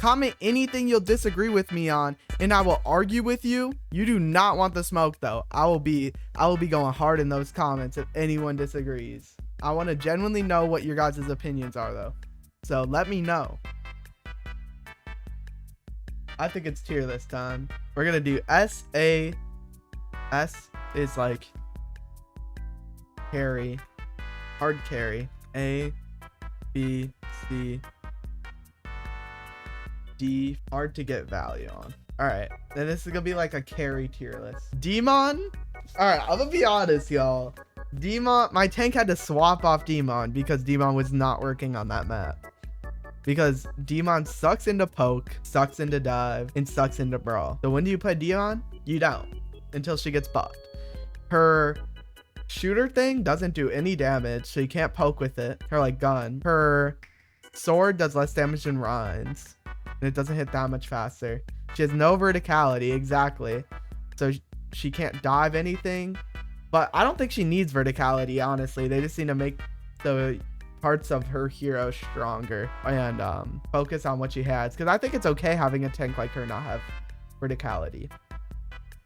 Comment anything you'll disagree with me on, and I will argue with you. You do not want the smoke though. I will be going hard in those comments if anyone disagrees. I want to genuinely know what your guys' opinions are though. So let me know. I think it's tier list time. We're gonna do S-A. S is like carry, hard carry. A, B, C, D, hard to get value on. All right, then this is gonna be like a carry tier list. D.Mon. All right, I'm gonna be honest, y'all. D.Mon, my tank had to swap off D.Mon because D.Mon was not working on that map. Because D.Mon sucks into poke, sucks into dive, and sucks into brawl. So when do you put D.Mon? You don't, until she gets buffed. Her shooter thing doesn't do any damage, so you can't poke with it. Her like gun. Her sword does less damage than Rein's, and it doesn't hit that much faster. She has no verticality, exactly. So she can't dive anything. But I don't think she needs verticality, honestly. They just need to make the parts of her hero stronger and focus on what she has, because I think it's okay having a tank like her not have verticality,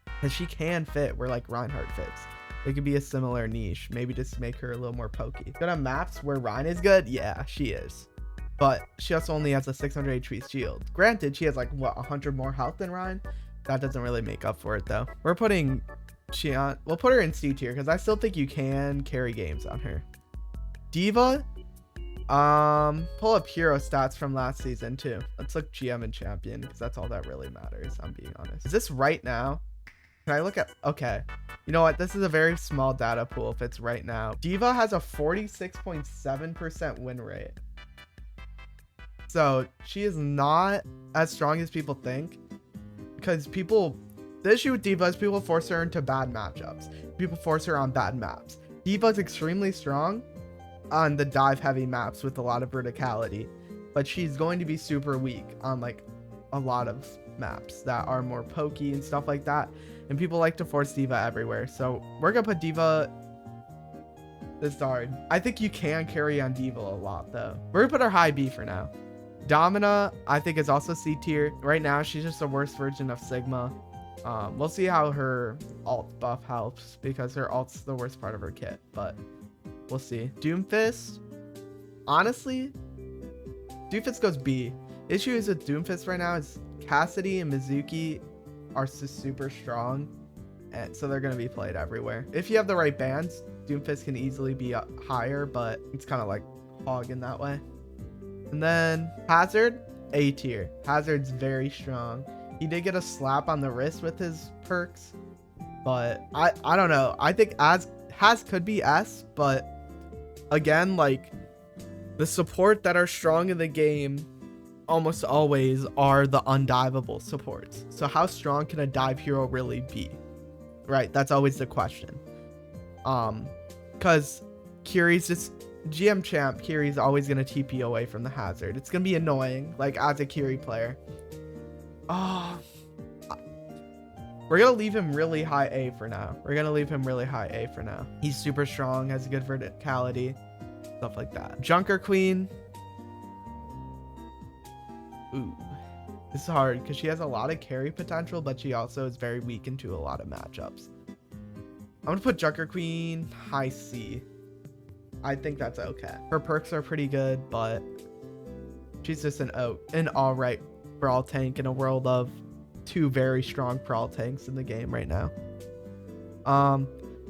because she can fit where like Reinhardt fits. It could be a similar niche, maybe just make her a little more pokey. Good on maps where Rein is good, yeah, she is, but she also only has a 600 HP shield. Granted, she has like what, 100 more health than Rein. That doesn't really make up for it though. We're putting we'll put her in C tier because I still think you can carry games on her. D.Va, pull up hero stats from last season too. Let's look GM and champion because that's all that really matters, I'm being honest. Is this right now? Can I look at, okay, you know what, this is a very small data pool if it's right now. D.Va has a 46.7% win rate, so she is not as strong as people think, because the issue with D.Va is people force her into bad matchups. People force her on bad maps. D.Va is extremely strong on the dive heavy maps with a lot of verticality, but she's going to be super weak on like a lot of maps that are more pokey and stuff like that, and people like to force D.Va everywhere. So we're gonna put D.Va this hard. I think you can carry on D.Va a lot though. We're gonna put her high B for now. Domina, I think, is also C tier. Right now she's just a worse version of Sigma. We'll see how her alt buff helps, because her alt's the worst part of her kit, but we'll see. Doomfist, honestly, Doomfist goes B. Issues with Doomfist right now is Cassidy and Mizuki are super strong, and so they're going to be played everywhere. If you have the right bands, Doomfist can easily be higher, but it's kind of like hog in that way. And then Hazard, A tier. Hazard's very strong. He did get a slap on the wrist with his perks, but I don't know. I think Haz could be S, but again, like, the support that are strong in the game almost always are the undiveable supports. So how strong can a dive hero really be? Right, that's always the question. Because Kiri's just GM champ. Kiri's always gonna TP away from the Hazard. It's gonna be annoying, like, as a Kiri player. Oh, we're gonna leave him really high A for now. He's super strong, has good verticality, stuff like that. Junker Queen. Ooh, this is hard because she has a lot of carry potential, but she also is very weak into a lot of matchups. I'm gonna put Junker Queen high C. I think that's okay. Her perks are pretty good, but she's just an all right brawl tank in a world of two very strong brawl tanks in the game right now.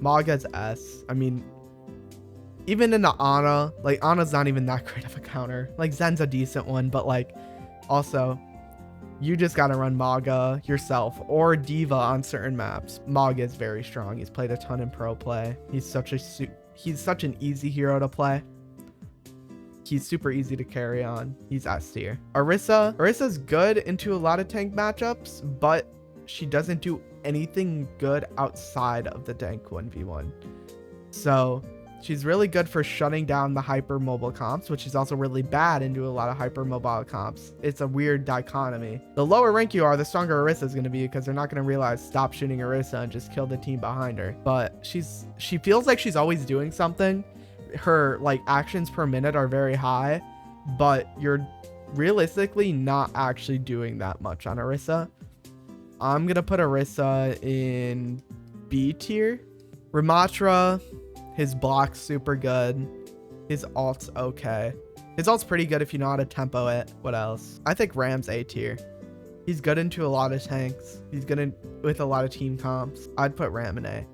Mauga's S. I mean, even in the Ana, like, Ana's not even that great of a counter. Like, Zen's a decent one, but like, also, you just gotta run Mauga yourself or D.Va on certain maps. Mauga is very strong. He's played a ton in pro play. He's such an easy hero to play. He's super easy to carry on. He's S tier. Orisa's good into a lot of tank matchups, but she doesn't do anything good outside of the tank 1v1. So she's really good for shutting down the hyper mobile comps, which is also really bad into a lot of hyper mobile comps. It's a weird dichotomy. The lower rank you are, the stronger Orisa is going to be, because they're not going to realize stop shooting Orisa and just kill the team behind her. But she feels like she's always doing something. Her like actions per minute are very high, but you're realistically not actually doing that much on Orisa. I'm gonna put Orisa in B tier. Ramattra, his block's super good. His ult's okay. His ult's pretty good if you know how to tempo it. What else? I think Ram's A tier. He's good into a lot of tanks. He's good with a lot of team comps. I'd put Ram in A.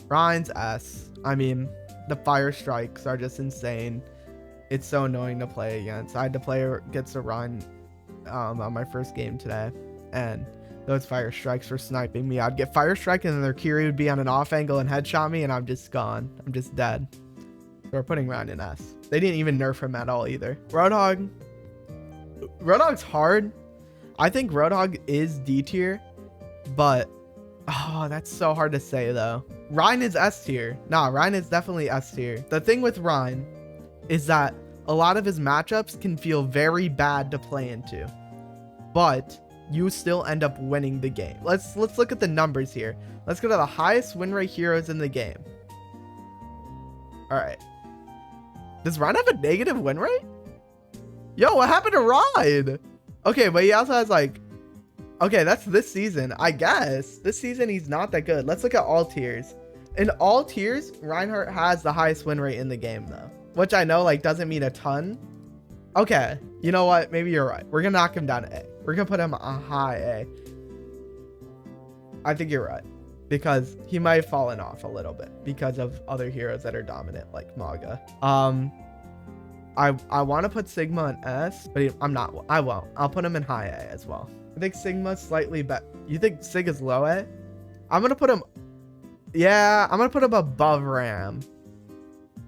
Rein's S. I mean, the fire strikes are just insane. It's so annoying to play against. I had to play against a Rein on my first game today, and those fire strikes were sniping me. I'd get fire strike and then their Kiri would be on an off angle and headshot me, and I'm just gone. I'm just dead. So we're putting Rein in S. They didn't even nerf him at all either. Roadhog. Roadhog's hard. I think Roadhog is D tier, but oh, that's so hard to say though. Rein is S tier. Nah, Rein is definitely S tier. The thing with Rein is that a lot of his matchups can feel very bad to play into, but you still end up winning the game. Let's look at the numbers here. Let's go to the highest win rate heroes in the game. All right. Does Rein have a negative win rate? Yo, what happened to Rein? Okay, but he also has like, okay, that's this season. I guess this season he's not that good. Let's look at all tiers. In all tiers, Reinhardt has the highest win rate in the game though, which I know like doesn't mean a ton. Okay, you know what? Maybe you're right. We're gonna knock him down to A. We're gonna put him a high A. I think you're right, because he might have fallen off a little bit because of other heroes that are dominant like Mauga. I want to put Sigma in S, but I'm not. I won't. I'll put him in high A as well. I think Sigma's slightly better. You think Sig is low A? I'm gonna put him. Yeah, I'm gonna put him above Ram.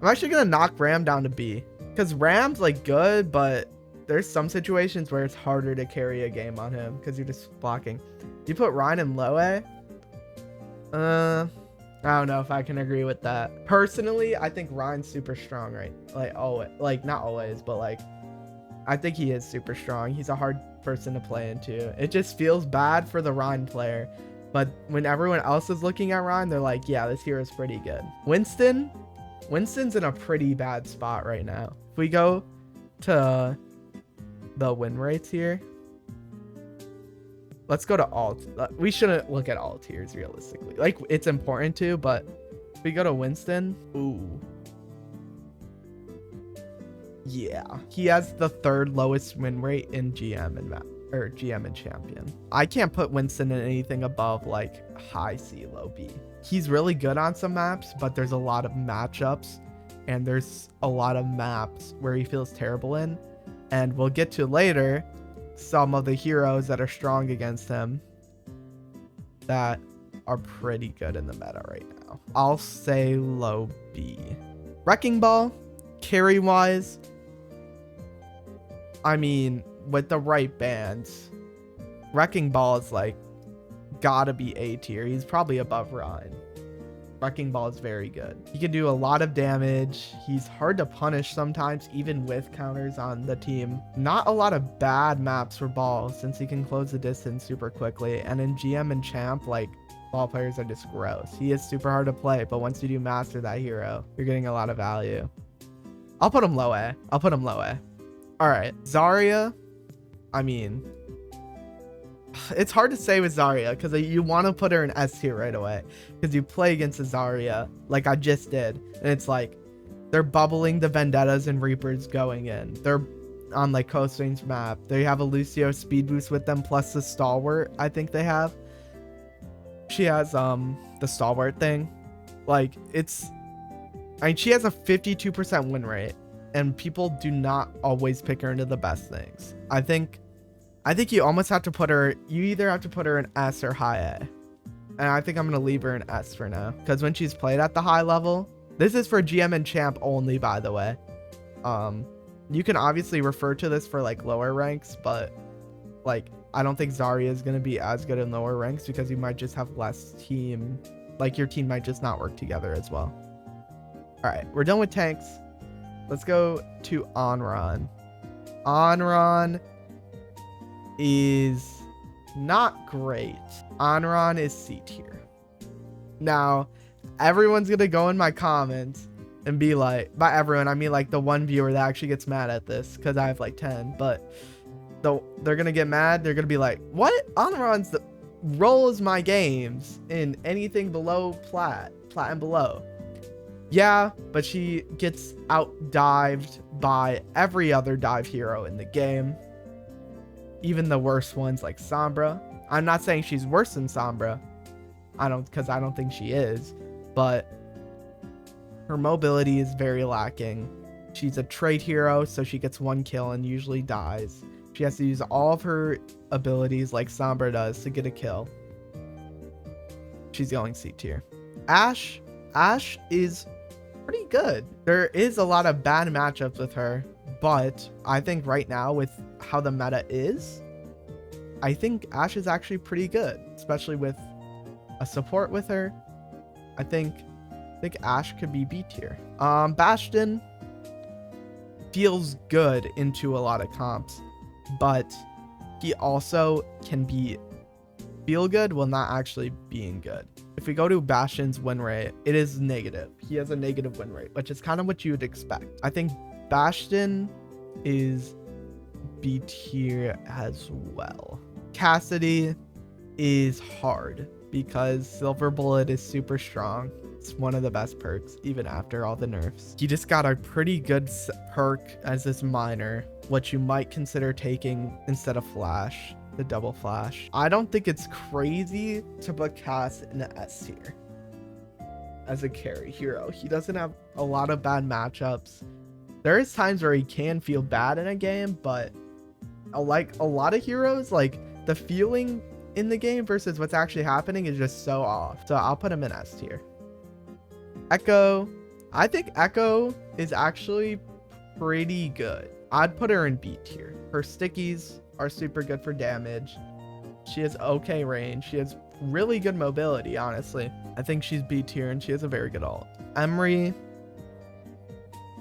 I'm actually gonna knock Ram down to B, because Ram's like good, but there's some situations where it's harder to carry a game on him because you're just blocking. You put Rein in low A? I don't know if I can agree with that. Personally, I think Rein's super strong, right? Like always, like not always, but like I think he is super strong. He's a hard person to play into. It just feels bad for the Rein player, but when everyone else is looking at Rein, they're like, yeah, this hero is pretty good. Winston's in a pretty bad spot right now. If we go to the win rates here, let's go to all. We shouldn't look at all tiers realistically. Like it's important to, but if we go to Winston, ooh, yeah, he has the third lowest win rate in GM and map, or GM and champion. I can't put Winston in anything above like high C, low B. He's really good on some maps, but there's a lot of matchups, and there's a lot of maps where he feels terrible in, and we'll get to later some of the heroes that are strong against him that are pretty good in the meta right now. I'll say low B. Wrecking Ball, carry wise, I mean, with the right bands, Wrecking Ball is like gotta be A tier. He's probably above Rein. Wrecking Ball is very good. He can do a lot of damage. He's hard to punish sometimes, even with counters on the team. Not a lot of bad maps for Ball, since he can close the distance super quickly. And in GM and Champ, like, Ball players are just gross. He is super hard to play, but once you do master that hero, you're getting a lot of value. I'll put him low A. I'll put him low A. All right, Zarya. I mean, it's hard to say with Zarya because you want to put her in S tier right away because you play against a Zarya like I just did, and it's like they're bubbling the Vendettas and Reapers going in. They're on like Coast Range map. They have a Lucio speed boost with them plus the Stalwart. I think they have. She has the Stalwart thing. Like I mean, she has a 52% win rate, and people do not always pick her into the best things. I think you almost have to put her, you either have to put her in S or high A. And I think I'm going to leave her in S for now, because when she's played at the high level, this is for GM and Champ only, by the way. You can obviously refer to this for like lower ranks, but like I don't think Zarya is going to be as good in lower ranks because you might just have less team, like your team might just not work together as well. All right, we're done with tanks. Let's go to Anran. Anran is not great. Anran is C tier. Now, everyone's gonna go in my comments and be like, by everyone, I mean like the one viewer that actually gets mad at this because I have like 10, but though they're gonna get mad. They're gonna be like, what? Anran's the rolls my games in anything below plat and below. Yeah, but she gets out-dived by every other dive hero in the game. Even the worst ones like Sombra. I'm not saying she's worse than Sombra. Because I don't think she is. But her mobility is very lacking. She's a trait hero, so she gets 1 kill and usually dies. She has to use all of her abilities like Sombra does to get a kill. She's going C tier. Ashe is pretty good. There is a lot of bad matchups with her, but I think right now with how the meta is, I think Ashe is actually pretty good, especially with a support with her. I think Ashe could be B tier. Bastion feels good into a lot of comps, but he also can feel good while not actually being good. If we go to Bastion's win rate, it is negative. He has a negative win rate, which is kind of what you would expect. I think Bastion is B tier as well. Cassidy is hard because Silver Bullet is super strong. It's one of the best perks, even after all the nerfs. He just got a pretty good perk as this minor, what you might consider taking instead of Flash, the double Flash. I don't think it's crazy to put Cass in the S tier as a carry hero. He doesn't have a lot of bad matchups. There is times where he can feel bad in a game, but like a lot of heroes, like the feeling in the game versus what's actually happening is just so off. So I'll put him in S tier. Echo, I think Echo is actually pretty good. I'd put her in B tier. Her stickies are super good for damage. She has okay range. She has really good mobility, honestly. I think she's B tier and she has a very good ult. Emre,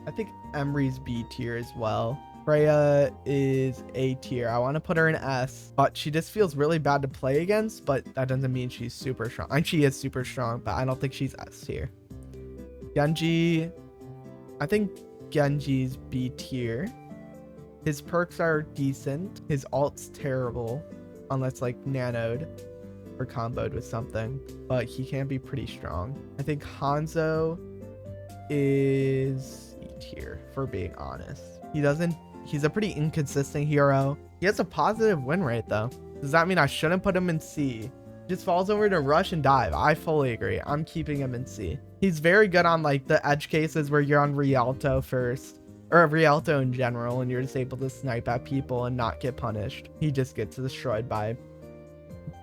I think Emre's B tier as well. Freja is A tier. I want to put her in S, but she just feels really bad to play against, but that doesn't mean she's super strong. And she is super strong, but I don't think she's S tier. Genji, I think Genji's B tier. His perks are decent. His ult's terrible, unless like nanoed or comboed with something, but he can be pretty strong. I think Hanzo is E tier, for being honest. He's a pretty inconsistent hero. He has a positive win rate though. Does that mean I shouldn't put him in C? Just falls over to rush and dive. I fully agree. I'm keeping him in C. He's very good on like the edge cases where you're on Rialto first, or Rialto in general, and you're just able to snipe at people and not get punished. He just gets destroyed by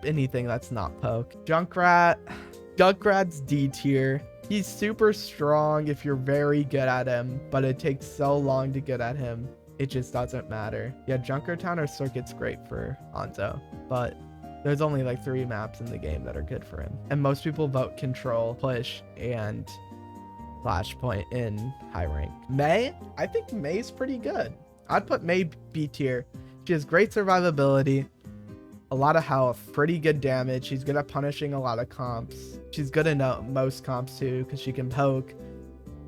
anything that's not poke. Junkrat's D tier. He's super strong if you're very good at him, but it takes so long to get at him. It just doesn't matter. Yeah, Junkrat Town or Circuit's great for Hanzo, but there's only like 3 maps in the game that are good for him. And most people vote Control, Push, and Flashpoint in high rank. Mei, I think Mei's pretty good. I'd put Mei B tier. She has great survivability, a lot of health, pretty good damage. She's good at punishing a lot of comps. She's good in most comps too, because she can poke.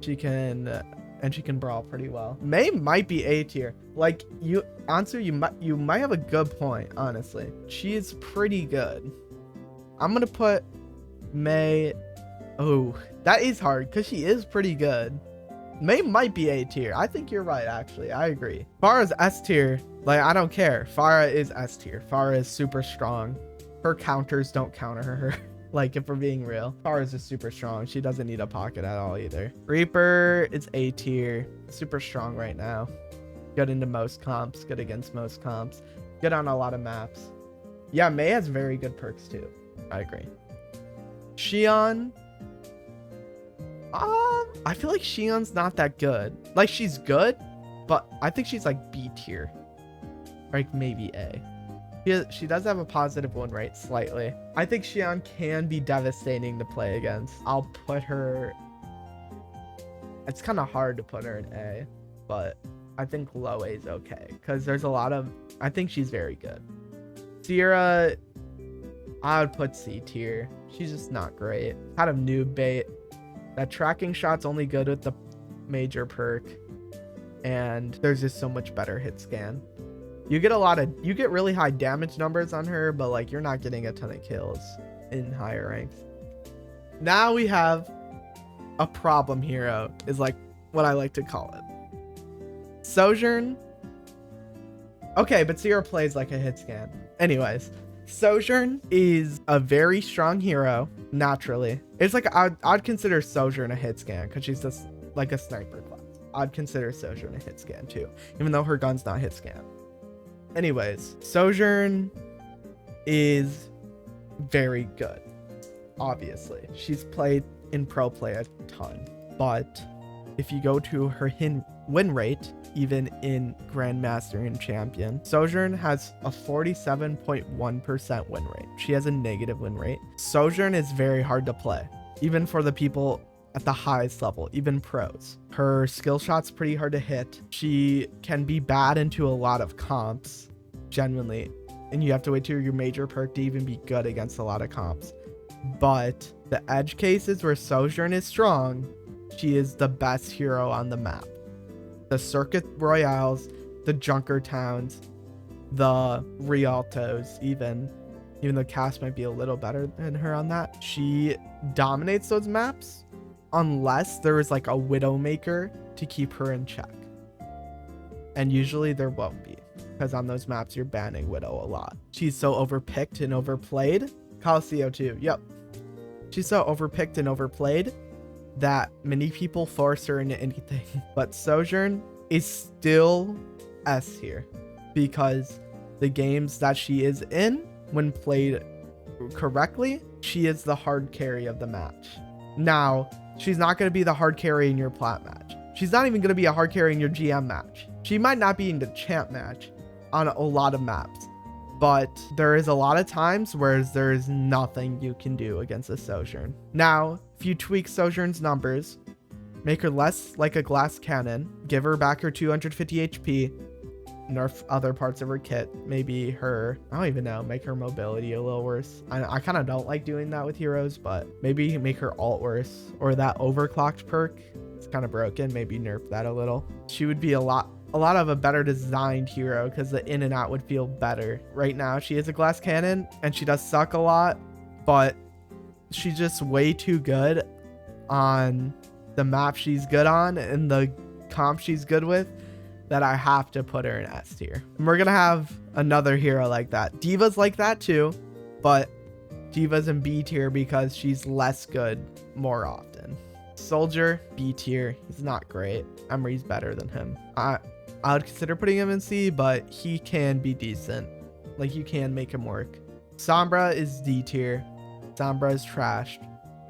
She can brawl pretty well. Mei might be A tier. Like Ansu, you might have a good point, honestly. She is pretty good. I'm gonna put Mei. Oh, that is hard because she is pretty good. Mei might be A tier. I think you're right, actually. I agree. Pharah's S tier. Like, I don't care. Pharah is S tier. Pharah is super strong. Her counters don't counter her. Like, if we're being real. Pharah is just super strong. She doesn't need a pocket at all either. Reaper is A tier. Super strong right now. Good into most comps. Good against most comps. Good on a lot of maps. Yeah, Mei has very good perks too. I agree. Xion. I feel like Xion's not that good. Like, she's good, but I think she's like B tier. Like maybe A. She does have a positive win rate slightly. I think Xion can be devastating to play against. I'll put her... It's kind of hard to put her in A, but I think low A is okay. Because there's a lot of... I think she's very good. Sierra, I would put C tier. She's just not great. Kind of noob bait. That tracking shot's only good with the major perk. And there's just so much better hit scan. You get really high damage numbers on her, but like you're not getting a ton of kills in higher ranks. Now we have a problem hero, is like what I like to call it. Sojourn. Okay, but Sierra plays like a hit scan. Anyways, Sojourn is a very strong hero naturally. It's like I'd consider Sojourn a hit scan because she's just like a sniper class. I'd consider Sojourn a hit scan too, even though her gun's not hit scan. Anyways, Sojourn is very good. Obviously, she's played in pro play a ton, but if you go to her win rate, even in Grandmaster and Champion, Sojourn has a 47.1% win rate. She has a negative win rate. Sojourn is very hard to play, even for the people at the highest level, even pros. Her skill shot's pretty hard to hit. She can be bad into a lot of comps, genuinely, and you have to wait till your major perk to even be good against a lot of comps. But the edge cases where Sojourn is strong, she is the best hero on the map. The Circuit Royales, the Junker Towns, the Rialtos, even though Cass might be a little better than her on that. She dominates those maps unless there is like a Widowmaker to keep her in check. And usually there won't be, because on those maps you're banning Widow a lot. She's so overpicked and overplayed. Coliseum too, yep. She's so overpicked and overplayed that many people force her into anything. But Sojourn is still S tier because the games that she is in, when played correctly, she is the hard carry of the match. Now, she's not going to be the hard carry in your plat match. She's not even going to be a hard carry in your GM match. She might not be in the champ match on a lot of maps, but there is a lot of times where there is nothing you can do against a Sojourn. Now, if you tweak Sojourn's numbers, make her less like a glass cannon, give her back her 250 HP, nerf other parts of her kit, maybe her, I don't even know, make her mobility a little worse. I kind of don't like doing that with heroes, but maybe make her ult worse, or that overclocked perk, it's kind of broken, maybe nerf that a little. She would be a lot of a better designed hero because the in and out would feel better. Right now, she is a glass cannon and she does suck a lot, but she's just way too good on the map she's good on and the comp she's good with that I have to put her in S tier. And we're gonna have another hero like that. D.Va's like that too, but D.Va's in B tier because she's less good more often. Soldier, B tier. He's not great. Emre's better than him. I would consider putting him in C, but he can be decent. Like, you can make him work. Sombra is D tier. Sombra is trashed.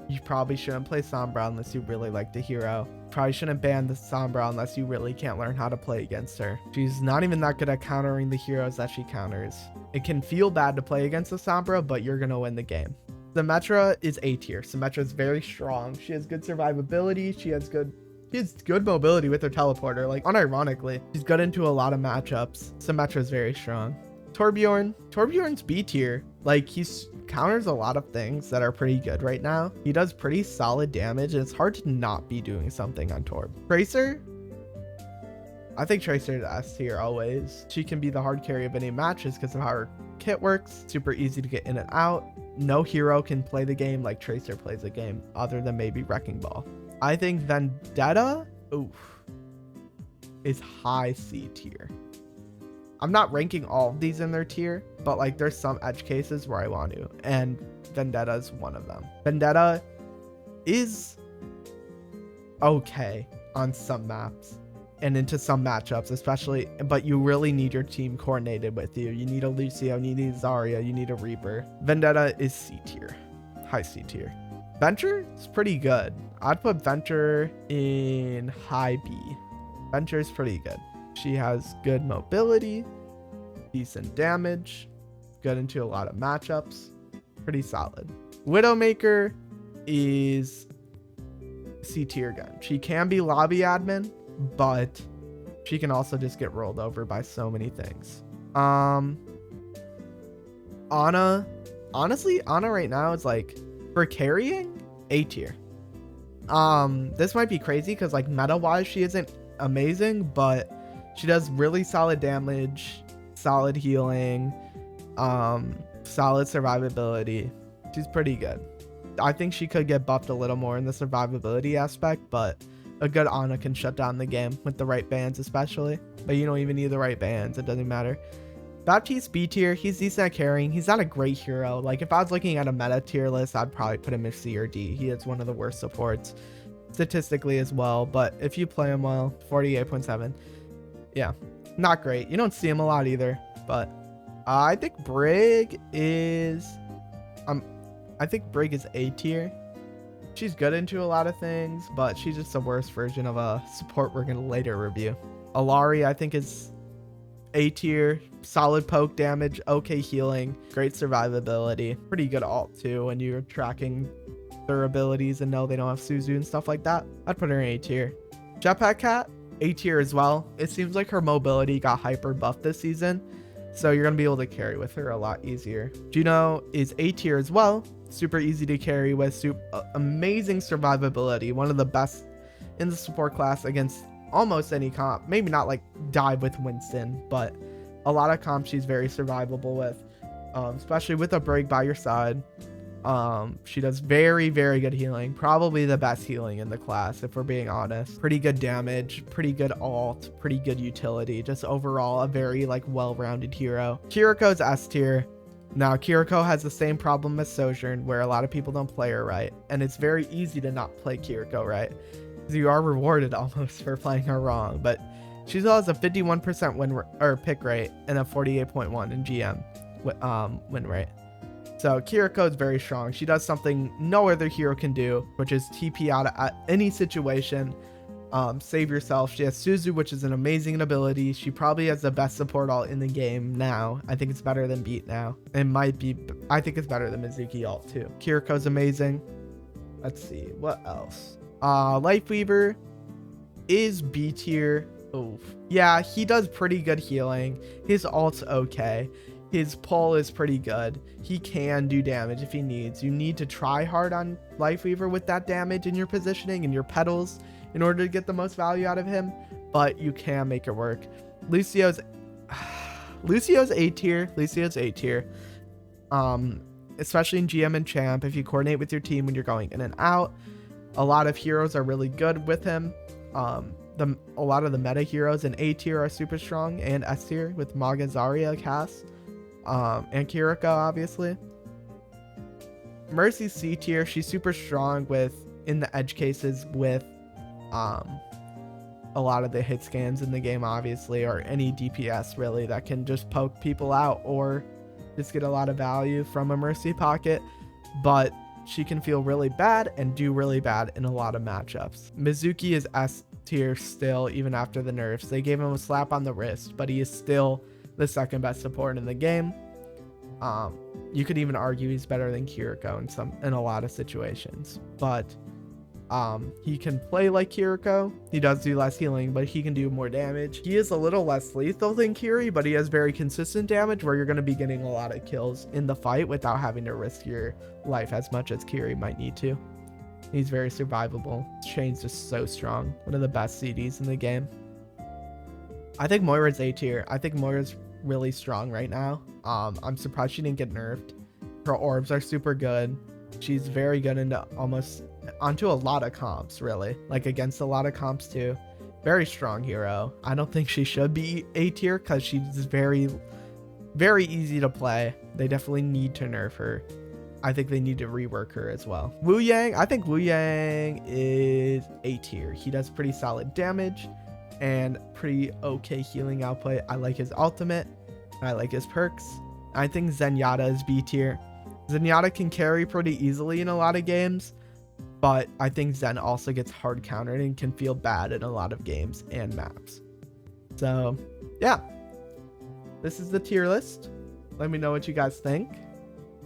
You probably shouldn't play Sombra unless you really like the hero. Probably shouldn't ban the Sombra unless you really can't learn how to play against her. She's not even that good at countering the heroes that she counters. It can feel bad to play against the Sombra, but you're gonna win the game. Symmetra is A tier. Symmetra is very strong. She has good survivability. She has good mobility with her teleporter. Like, unironically, she's good into a lot of matchups. Symmetra is very strong. Torbjörn's B tier. Like, he's counters a lot of things that are pretty good right now. He does pretty solid damage, and it's hard to not be doing something on Torb. Tracer, I think Tracer is S tier always. She can be the hard carry of any matches because of how her kit works. Super easy to get in and out. No hero can play the game like Tracer plays the game, other than maybe Wrecking Ball. I think Vendetta, is high C tier. I'm not ranking all of these in their tier, but like there's some edge cases where I want to, and Vendetta is one of them. Vendetta is okay on some maps and into some matchups, especially, but you really need your team coordinated with you. You need a Lucio, you need a Zarya, you need a Reaper. Vendetta is C tier, high C tier. Venture is pretty good. I'd put Venture in high B. Venture is pretty good. She has good mobility, decent damage, good into a lot of matchups, pretty solid. Widowmaker is C tier gun. She can be lobby admin, but she can also just get rolled over by so many things. Ana, honestly, Ana right now is like, for carrying, A tier. This might be crazy because like meta wise she isn't amazing, but she does really solid damage, solid healing, solid survivability. She's pretty good. I think she could get buffed a little more in the survivability aspect, but a good Ana can shut down the game with the right bans especially. But you don't even need the right bans, it doesn't matter. Baptiste B tier, he's decent at carrying. He's not a great hero. Like if I was looking at a meta tier list, I'd probably put him in C or D. He is one of the worst supports statistically as well, but if you play him well, 48.7. Yeah, not great. You don't see him a lot either, but I think Brig is A tier. She's good into a lot of things, but she's just the worst version of a support we're gonna later review. Illari, I think, is A tier. Solid poke damage, okay healing, great survivability, pretty good ult too when you're tracking their abilities and know they don't have Suzu and stuff like that. I'd put her in A tier. Jetpack Cat, A tier as well. It seems like her mobility got hyper buffed this season, so you're gonna be able to carry with her a lot easier. Juno is A tier as well. Super easy to carry with, amazing survivability, one of the best in the support class against almost any comp. Maybe not like dive with Winston, but a lot of comps she's very survivable with, especially with a Brig by your side. She does very, very good healing, probably the best healing in the class if we're being honest. Pretty good damage, pretty good ult, pretty good utility, just overall a very like well-rounded hero. Kiriko's S tier. Now Kiriko has the same problem as Sojourn, where a lot of people don't play her right, and it's very easy to not play Kiriko right, because you are rewarded almost for playing her wrong. But she still has a 51% win pick rate and a 48.1 in GM win rate. So Kiriko is very strong. She does something no other hero can do, which is TP out at any situation. Save yourself. She has Suzu, which is an amazing ability. She probably has the best support ult in the game now. I think it's better than Beat now. It might be, I think it's better than Mizuki ult too. Kiriko's amazing. Let's see, what else? Lifeweaver is B tier. Oof. Yeah, he does pretty good healing. His ult's okay. His pull is pretty good. He can do damage if he needs. You need to try hard on Lifeweaver with that damage in your positioning and your petals in order to get the most value out of him, but you can make it work. Lucio's A tier. Lucio's A tier. Especially in GM and Champ, if you coordinate with your team when you're going in and out. A lot of heroes are really good with him. A lot of the meta heroes in A tier are super strong, and S tier with Mauga, Zarya, Cass, and Kiriko, obviously. Mercy's C tier. She's super strong in the edge cases with a lot of the hit scans in the game, obviously, or any DPS really that can just poke people out or just get a lot of value from a Mercy pocket, but she can feel really bad and do really bad in a lot of matchups. Mizuki is S tier still, even after the nerfs. They gave him a slap on the wrist, but he is still the second best support in the game. You could even argue he's better than Kiriko in a lot of situations, but he can play like Kiriko. He does do less healing, but he can do more damage. He is a little less lethal than Kiri, but he has very consistent damage where you're going to be getting a lot of kills in the fight without having to risk your life as much as Kiri might need to. He's very survivable. Shane's just so strong. One of the best CDs in the game. I think Moira's A tier. I think Moira's really strong right now. I'm surprised she didn't get nerfed. Her orbs are super good. She's very good onto a lot of comps, really, like against a lot of comps too. Very strong hero. I don't think she should be A tier because she's very, very easy to play. They definitely need to nerf her. I think they need to rework her as well. Wu Yang, I think Wu Yang is A tier. He does pretty solid damage and pretty okay healing output. I like his ultimate. I like his perks. I think Zenyatta is B tier. Zenyatta can carry pretty easily in a lot of games, but I think Zen also gets hard countered and can feel bad in a lot of games and maps. So yeah, this is the tier list. Let me know what you guys think.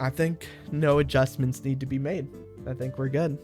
I think no adjustments need to be made. I think we're good.